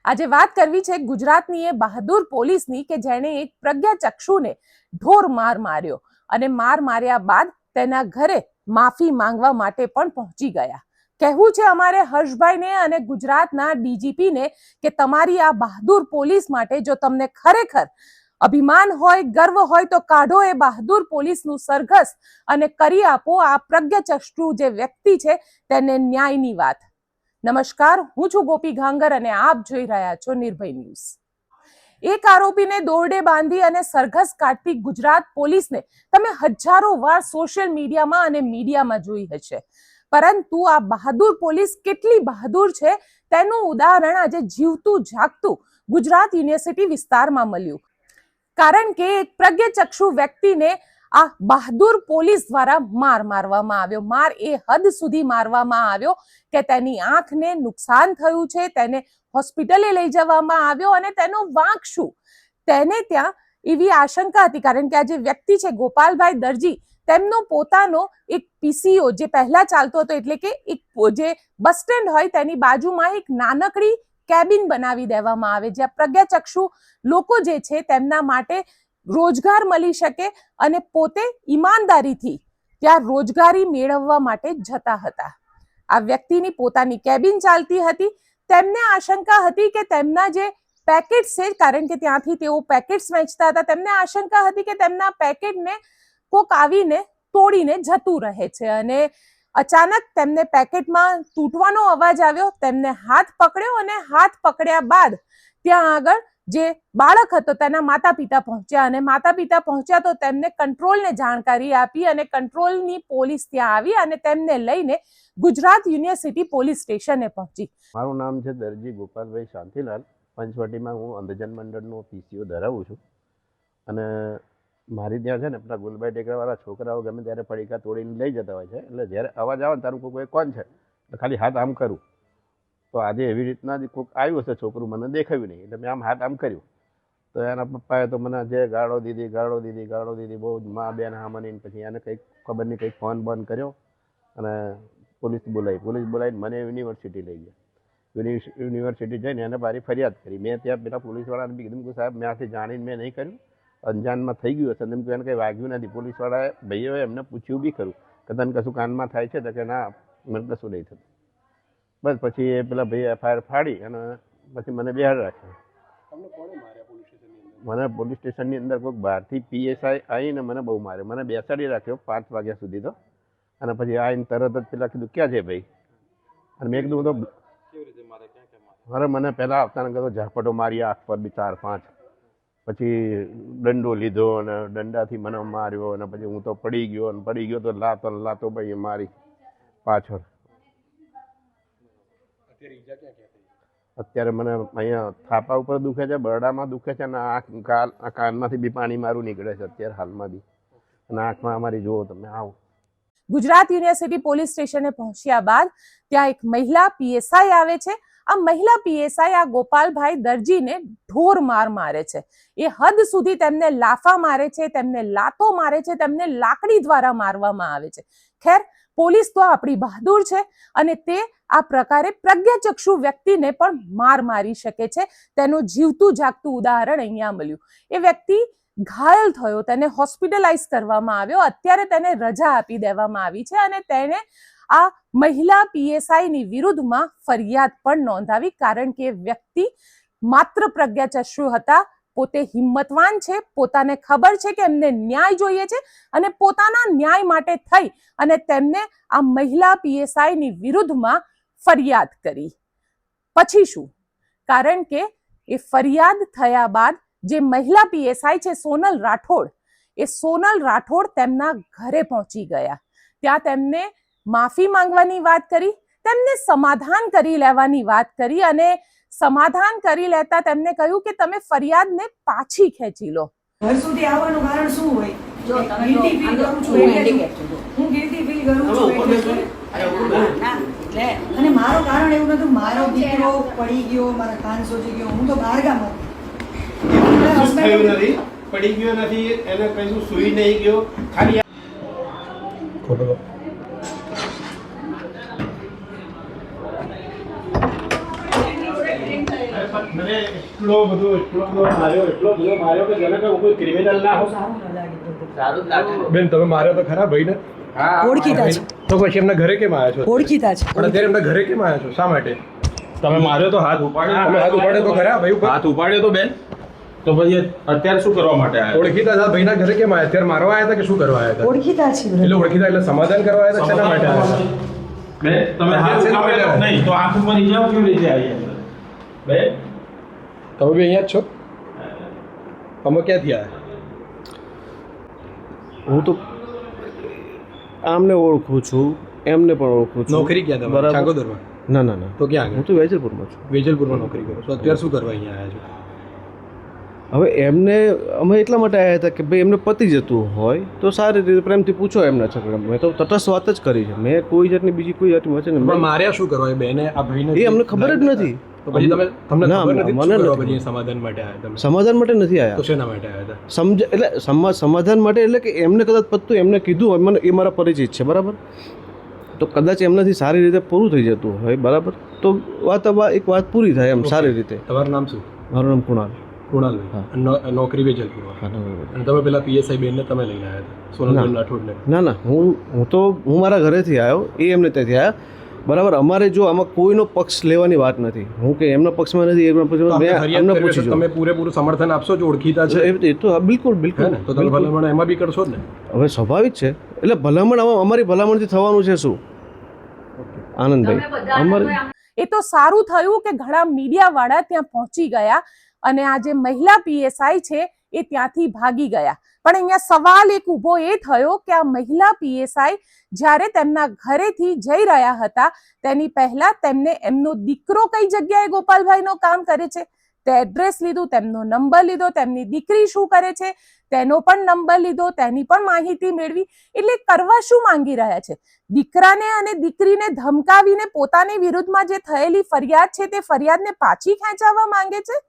આજે વાત કરવી છે ગુજરાતની એ બહાદુર પોલીસની કે જેણે એક પ્રજ્ઞાચક્ષુને ઢોર માર માર્યો અને માર માર્યા બાદ તેના ઘરે માફી માંગવા માટે પણ પહોંચી ગયા. કહેવું છે અમારે હર્ષભાઈને અને ગુજરાતના ડીજીપીને કે તમારી આ બહાદુર પોલીસ માટે જો તમને ખરેખર અભિમાન હોય, ગર્વ હોય તો કાઢો એ બહાદુર પોલીસનું સરઘસ અને કરી આપો આ પ્રજ્ઞાચક્ષુ જે વ્યક્તિ છે તેને ન્યાયની વાત. નમસ્કાર, હું છું ગોપી ઘાંગર અને આપ જોઈ રહ્યા છો નિર્ભય ન્યૂઝ. એક આરોપીને દોરડે બાંધી અને સરઘસ કાઢતી ગુજરાત પોલીસને તમે હજારો વાર સોશિયલ મીડિયામાં અને મીડિયામાં જોઈ હશે, પરંતુ આ બહાદુર પોલીસ કેટલી બહાદુર છે તેનું ઉદાહરણ આજે જીવતું જાગતું ગુજરાત યુનિવર્સિટી વિસ્તારમાં મળ્યું. કારણ કે એક પ્રજ્ઞાચક્ષુ વ્યક્તિને આ બહાદુર પોલીસ દ્વારા માર મારવામાં આવ્યો. માર એ હદ સુધી મારવામાં આવ્યો કે તેની આંખને નુકસાન થયું છે, તેને હોસ્પિટલે લઈ જવામાં આવ્યો અને તેનો વાંક શું? તેને ત્યાં એવી આશંકા હતી કારણ કે આ જે વ્યક્તિ છે ગોપાલભાઈ દરજી, તેમનો પોતાનો એક પીસીઓ જે પહેલા ચાલતો હતો, એટલે કે એક જે બસ સ્ટેન્ડ હોય તેની બાજુમાં એક નાનકડી કેબિન બનાવી દેવામાં આવે જ્યાં પ્રજ્ઞાચક્ષુ લોકો જે છે તેમના માટે રોજગાર મળી શકે અને પોતે ઈમાનદારીથી ત્યાં રોજગારી મેળવવા માટે જતા હતા. આ વ્યક્તિની પોતાની કેબિન ચાલતી હતી. તેમને આશંકા હતી કે તેમના જે પેકેટ્સ છે, કારણ કે ત્યાંથી તેઓ પેકેટ્સ વેચતા હતા, તેમને આશંકા હતી કે તેમના પેકેટને કોક આવીને તોડીને જતું રહે છે અને અચાનક તેમને પેકેટમાં તૂટવાનો અવાજ આવ્યો. તેમને હાથ પકડ્યો અને હાથ પકડ્યા બાદ ત્યાં આગળ જે બાળક હતો તેના માતા પિતા પહોંચ્યા અને માતા પિતા પહોંચ્યા તો તેમને કંટ્રોલને જાણકારી આપી અને કંટ્રોલની પોલીસ ત્યાં આવી અને તેમને લઈને ગુજરાત યુનિવર્સિટી પોલીસ સ્ટેશને પહોંચી. મારું નામ છે દરજી ગોપાલભાઈ શાંતિલાલ. પંચવટીમાં હું અંધજન મંડળનો પીસીઓ ધરાવું છું અને મારી ત્યાં છે ને પેલા ગુલભાઈ ટેકરાવાળા છોકરાઓ ગમે ત્યારે પડીકા તોડીને લઈ જતા હોય છે. એટલે જ્યારે અવાજ આવે તારું કોઈ કોણ છે એટલે ખાલી હાથ આમ કરું તો આજે એવી રીતના જ કોઈક આવ્યું હશે છોકરું, મને દેખાયું નહીં એટલે મેં આમ હાથ આમ કર્યું તો એના પપ્પાએ તો મને જે ગાળો દીધી બહુ જ મા બેન હામની. પછી એને કંઈક ખબર નહીં કંઈક ફોન બંધ કર્યો અને પોલીસ બોલાવીને મને યુનિવર્સિટી લઈ ગયા. યુનિવર્સિટી જઈને એને મારી ફરિયાદ કરી. મેં ત્યાં પેલા પોલીસવાળાને બી કીધું કે સાહેબ મેં આથી જાણીને મેં નહીં કર્યું, અંજાનમાં થઈ ગયું હશે. એમ એને કંઈ વાગ્યું નથી. પોલીસવાળાએ ભાઈઓએ એમને પૂછ્યું બી ખરું કે તને કશું કાનમાં થાય છે તો કે ના મને કશું નહીં થતું. બસ પછી એ પેલા ભાઈ એફઆઈઆર ફાડી અને પછી મને બિહાર રાખ્યો. મને પોલીસ સ્ટેશનની અંદર કોઈક બહારથી પીએસઆઈ આવીને મને બહુ માર્યો. મને બેસાડી રાખ્યો 5 વાગ્યા સુધી તો અને પછી આવીને તરત જ પેલા કીધું ક્યાં છે ભાઈ? અને મેં કીધું તો અરે મને પહેલાં આવતાને કીધું ઝાપટો મારી આંખ પર બી 4-5, પછી દંડો લીધો અને દંડાથી મને માર્યો અને પછી હું તો પડી ગયો તો લાતો ભાઈ મારી પાછળ. અત્યારે મને અહીંયા થાપા ઉપર દુખે છે, બરડામાં દુખે છે અને આ કાનમાંથી બી પાણી મારું નીકળે છે અત્યારે હાલમાં બી અને આંખમાં અમારી જુઓ તમે આવો. ગુજરાત યુનિવર્સિટી પોલીસ સ્ટેશને પહોંચ્યા બાદ ત્યાં એક મહિલા પીએસઆઈ આવે છે. આ મહિલા પીએસઆઈ આ ગોપાલભાઈ દરજીને ઢોર માર મારે છે. એ હદ સુધી તેમને લાફા મારે છે, તેમને લાતો મારે છે, તેમને લાકડી દ્વારા મારવામાં આવે છે. ખેર, પોલીસ તો આપણી બહાદુર છે અને તે આ પ્રકારે પ્રજ્ઞાચક્ષુ વ્યક્તિને પણ માર મારી શકે છે. તેનું જીવતું જાગતું ઉદાહરણ અહીંયા મળ્યું. એ વ્યક્તિ ઘાયલ થયો, તેને હોસ્પિટલાઇઝ કરવામાં આવ્યો. અત્યારે તેને રજા આપી દેવામાં આવી છે અને તેને આ મહિલા પીએસઆઈની વિરુદ્ધમાં ફરિયાદ પણ નોંધાવી કારણ કે વ્યક્તિ માત્ર પ્રજ્ઞાચક્ષુ હતા, પોતે હિંમતવાન છે, પોતાને ખબર છે કે એમને ન્યાય જોઈએ છે અને પોતાના ન્યાય માટે થઈ અને તેમને આ મહિલા પીએસઆઈની વિરુદ્ધમાં ફરિયાદ કરી. પછી શું? કારણ કે એ ફરિયાદ થયા બાદ જે મહિલા પીએસઆઈ છે સોનલ રાઠોડ, એ સોનલ રાઠોડ તેમના ઘરે પહોંચી ગયા. ત્યાં તેમને માફી માંગવાની વાત કરી, તેમને સમાધાન કરી લેવાની વાત કરી અને સમાધાન કરી લેતા તેમને કહ્યું કે તમે ફરિયાદને પાછી ખેંચી લો. ઘર સુધી આવવાનું કારણ શું હોય? જો તમે ગિલ્ટી ફીલ કરું છું, હું ગિલ્ટી ફીલ કરું છું અને મારો કારણ એવું નતું મારો દીકરો પડી ગયો, મારા કાન સોજી ગયો, હું તો બહારગામ હતી. પડી ગયો નથી, એને કશું સુઈ નહીં ગયો, ખાલી ખોટો મને એટલો બધો માર્યો કે જેને કોઈ ક્રિમિનલ ના હોય. સારું ન લાગે. બેન તમે માર્યો તો ખરા ભાઈને? ઓળખીતા છે, તો પછી એમના ઘરે કેમ આવ્યા છો? ઓળખીતા છે. પણ અત્યારે એમના ઘરે કેમ આવ્યા છો? શા માટે? તમે માર્યો તો હાથ ઉપાડ્યો. તમે હાથ ઉપાડ્યો તો ખરા ભાઈ ઉપર? હાથ ઉપાડ્યો તો બેન, તો પછી અત્યારે શું કરવા માટે આવ્યા? ઓળખીતા હતા ભાઈના ઘરે કેમ આવ્યા? અત્યારે મારવા આવ્યા હતા કે શું કરવા આવ્યા હતા? ઓળખીતા છે. એટલે ઓળખીતા એટલે સમાધાન કરવા આવ્યા હતા? શેના માટે આવ્યા હતા? બેન તમે હાથ શેના માટે ઉપાડ્યો આવ્યા? નહીં તો આંખ ઉપર ઈજાઓ કેવી રીતે આવી અંદર? બેન તમે બી અહીંયા જ છો? તમે ક્યાંથી આવ્યા? હું તો આમને ઓળખું છું, એમને પણ ઓળખું છું. નોકરી ક્યાં તમારી? બરાબર. ચાંગોદરમાં? ના ના ના, તો ક્યાં હું આગળ? તો વેજલપુરમાં છું. વેજલપુરમાં નોકરી કરો છો. અત્યારે શું કરવા અહીંયા આવ્યા છો? હવે એમને અમે એટલા માટે આવ્યા હતા કે ભાઈ એમને પતી જતું હોય તો સારી રીતે પ્રેમથી પૂછો એમના છોકરા. મેં તો તટસ્થ વાત જ કરી છે. મેં કોઈ જાતની બીજી કોઈ જાતની વચન પણ માર્યા શું કરવા એ બેને આ ભાઈને? એ અમને ખબર જ નથી. તો પછી તમને ના, ખબર નથી મને શું કરવા નથી. પછી સમાધાન માટે આવ્યા તમે? સમાધાન માટે નથી તો આવ્યા. શેના માટે આવ્યા હતા? સમાધાન માટે એટલે કે એમને કદાચ પતતું એમને કીધું હોય, મને એ મારા પરિચિત છે બરાબર, તો કદાચ એમનાથી સારી રીતે પૂરું થઈ જતું હોય બરાબર, તો એક વાત પૂરી થાય એમ સારી રીતે. તમારું નામ શું? મારું નામ કુણાલ. કુણાલભાઈ. નોકરી વેજલપુરમાં. હા, બરાબર. અને તમે પેલા પીએસઆઈ બેનને તમે લઈને આવ્યા હતા સોનલબેન રાઠોડને? ના ના, હું મારા ઘરેથી આવ્યો, એ એમને ત્યાંથી આવ્યા બરાબર. અમારે જો આમાં કોઈનો પક્ષ લેવાની વાત નથી. હું કે એમના પક્ષમાં નથી, એમના તો પક્ષમાં આપણે મેં ફરિયાદ એમને કરવી પૂછી છે, જો. તમે પૂરેપૂરું સમર્થન આપશો? જો ઓળખીતા છે એ તો હા, બિલકુલ બિલકુલ. હે ને? તો તમે બિલકુલ. ભલામણ એમાં બી કરશો જ ને? હવે સ્વાભાવિક છે. એટલે ભલામણ અમારી ભલામણથી થવાનું છે શું આનંદભાઈ? અમારે એ તો સારું થયું કે ઘણા મીડિયા વાળા ત્યાં પહોંચી ગયા અને આ જે મહિલા પીએસઆઈ છે એ ત્યાંથી ભાગી ગયા. પણ અહીંયા સવાલ એક ઊભો એ થયો કે આ મહિલા પીએસઆઈ જ્યારે તેમના ઘરેથી જઈ રહ્યા હતા તેની પહેલા તેમને એમનો દીકરો કઈ જગ્યાએ ગોપાલભાઈનો કામ કરે છે તે એડ્રેસ લીધું, તેમનો નંબર લીધો, તેમની દીકરી શું કરે છે તેનો પણ નંબર લીધો, તેની પણ માહિતી મેળવી. એટલે કરવા શું માંગી રહ્યા છે? દીકરાને અને દીકરીને ધમકાવીને પોતાની વિરુદ્ધમાં જે થયેલી ફરિયાદ છે તે ફરિયાદને પાછી ખેંચાવવા માંગે છે.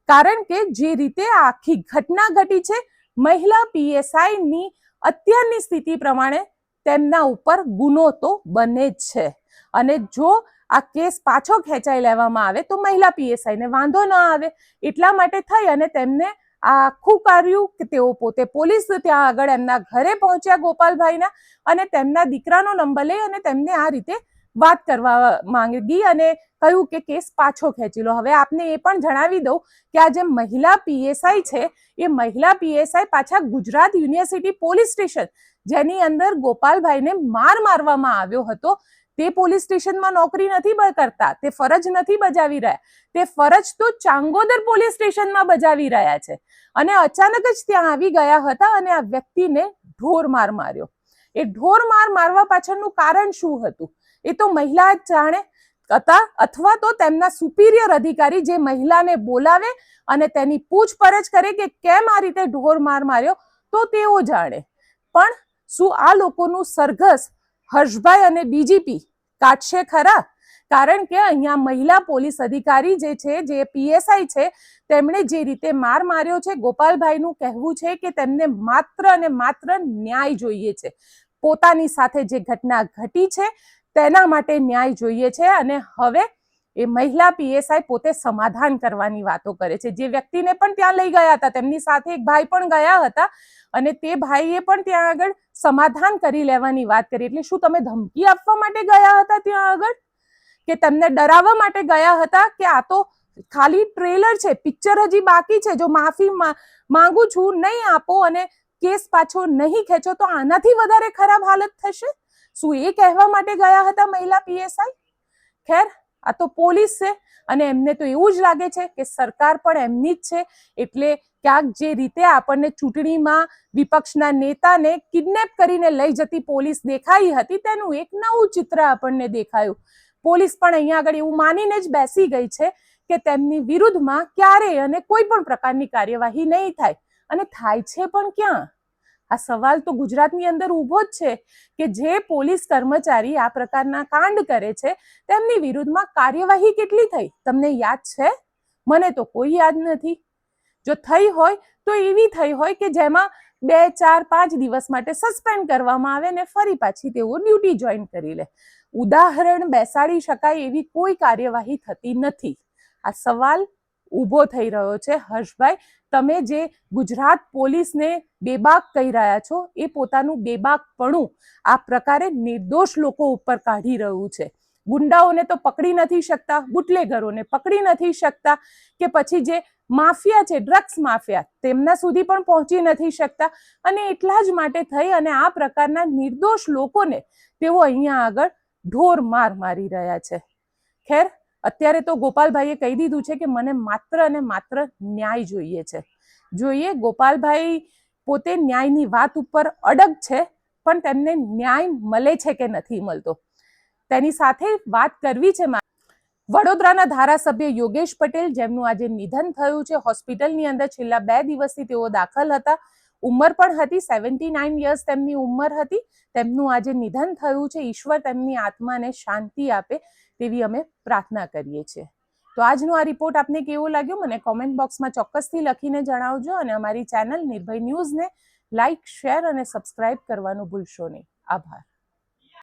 કારણ કે જે રીતે આ આખી ઘટના ઘટી છે, મહિલા પીએસઆઈ ની અત્યારની સ્થિતિ પ્રમાણે તેમના ઉપર ગુનો તો બને જ છે. અને જો આ કેસ પાછો ખેંચાઈ લેવામાં આવે તો મહિલા પીએસઆઈ ને વાંધો ન આવે, એટલા માટે થઈ અને તેમને આ આખું કર્યું કે તેઓ પોતે પોલીસ ત્યાં આગળ એમના ઘરે પહોંચ્યા ગોપાલભાઈના અને તેમના દીકરાનો નંબર લઈ અને તેમને આ રીતે વાત કરવા માંગી અને કહ્યું કે કેસ પાછો ખેંચી લો. હવે આપને એ પણ જણાવી દઉં કે આ જે મહિલા પીએસઆઈ છે એ મહિલા પીએસઆઈ પાછા ગુજરાત યુનિવર્સિટી પોલીસ સ્ટેશન જેની અંદર ગોપાલભાઈને મારવામાં આવ્યો હતો તે પોલીસ સ્ટેશનમાં નોકરી નથી કરતા, તે ફરજ નથી બજાવી રહ્યા. તે ફરજ તો ચાંગોદર પોલીસ સ્ટેશનમાં બજાવી રહ્યા છે અને અચાનક જ ત્યાં આવી ગયા હતા અને આ વ્યક્તિને ઢોર માર માર્યો. એ ઢોર મારવા પાછળનું કારણ શું હતું એ તો મહિલા જ જાણે હતા, અથવા તો તેમના સુપિરિયર અધિકારી જે મહિલાને બોલાવે અને તેની પૂછપરછ કરે કે કેમ આ રીતે ઢોર માર્યો તો તેઓ જાણે. પણ શું આ લોકોનું સરઘસ હર્ષભાઈ અને ડીજીપી કાઢશે ખરા? કારણ કે અહીંયા મહિલા પોલીસ અધિકારી જે છે, જે પીએસઆઈ છે, તેમણે જે રીતે માર્યો છે, ગોપાલભાઈનું કહેવું છે કે તેમને માત્ર અને માત્ર ન્યાય જોઈએ છે. પોતાની સાથે જે ઘટના ઘટી છે તેના માટે ન્યાય જોઈએ છે અને હવે એ મહિલા પીએસઆઈ પોતે સમાધાન કરવાની વાતો કરે છે. જે વ્યક્તિને પણ ત્યાં લઈ ગયા હતા તેમની સાથે એક ભાઈ પણ ગયા હતા અને તે ભાઈએ પણ ત્યાં આગળ સમાધાન કરી લેવાની વાત કરી. એટલે શું તમે ધમકી આપવા માટે ગયા હતા ત્યાં આગળ કે તેમને ડરાવવા માટે ગયા હતા કે આ તો ખાલી ટ્રેલર છે, પિક્ચર હજી બાકી છે, જો માફી માંગુ છું, નહીં આપો અને કેસ પાછો નહીં ખેંચો તો આનાથી વધારે ખરાબ હાલત થશે? શું એ કહેવા માટે ગયા હતા મહિલા પીએસઆઈ? ખેર, આ તો પોલીસ છે અને એમને તો એવું જ લાગે છે કે સરકાર પણ એમની જ છે. એટલે ક્યાંક જે રીતે આપણને ચૂંટણીમાં વિપક્ષના નેતાને કિડનેપ કરીને લઈ જતી પોલીસ દેખાઈ હતી તેનું એક નવું ચિત્ર આપણને દેખાયું. પોલીસ પણ અહીંયા આગળ એવું માનીને જ બેસી ગઈ છે કે તેમની વિરુદ્ધમાં ક્યારેય અને કોઈ પણ પ્રકારની કાર્યવાહી નહીં થાય. અને થાય છે પણ ક્યાં? આ સવાલ તો ગુજરાતની અંદર ઊભો જ છે કે જે પોલીસ કર્મચારી આ પ્રકારના કાંડ કરે છે તેમની વિરુદ્ધમાં કાર્યવાહી કેટલી થઈ? તમને યાદ છે? મને તો કોઈ યાદ નથી. જો થઈ હોય તો એવી થઈ હોય કે જેમાં 2, 4, 5 દિવસ માટે સસ્પેન્ડ કરવામાં આવે ને ફરી પાછી તેઓ ડ્યુટી જોઈન કરી લે. ઉદાહરણ બેસાડી શકાય એવી કોઈ કાર્યવાહી થતી નથી. આ સવાલ ઊભો થઈ રહ્યો છે. હર્ષભાઈ, તમે જે ગુજરાત પોલીસને બેબાક કહી રહ્યા છો એ પોતાનું બેબાકપણું આ પ્રકારે નિર્દોષ લોકો ઉપર કાઢી રહ્યું છે. ગુંડાઓને તો પકડી નથી શકતા, બુટલેગરોને પકડી નથી શકતા, કે પછી જે માફિયા છે, ડ્રગ્સ માફિયા, તેમના સુધી પણ પહોંચી નથી શકતા. અને એટલા જ માટે થઈ અને આ પ્રકારના નિર્દોષ લોકોને તેઓ અહીંયા આગળ ઢોર માર મારી રહ્યા છે. ખેર, અત્યારે તો ગોપાલભાઈએ કહી દીધું છે કે મને માત્ર અને માત્ર ન્યાય જોઈએ છે. જોઈએ ગોપાલભાઈ પોતે ન્યાયની વાત ઉપર અડગ છે, પણ તેમને ન્યાય મળે છે કે નથી મળતો તેની સાથે વાત કરવી છે. વડોદરાના ધારાસભ્ય યોગેશ પટેલ, જેમનું આજે નિધન થયું છે, હોસ્પિટલની અંદર છેલ્લા 2 દિવસથી તેઓ દાખલ હતા. ઉંમર પણ હતી, 79 યર્સ તેમની ઉંમર હતી. તેમનું આજે નિધન થયું છે. ઈશ્વર તેમની આત્માને શાંતિ આપે તેવી અમે પ્રાર્થના કરીએ છીએ. તો આજનો આ રિપોર્ટ આપને કેવો લાગ્યો મને કોમેન્ટ બોક્સમાં ચોક્કસથી લખીને જણાવજો અને અમારી ચેનલ નિર્ભય ન્યૂઝને લાઇક, શેર અને સબસ્ક્રાઇબ કરવાનું ભૂલશો નહીં. આભાર.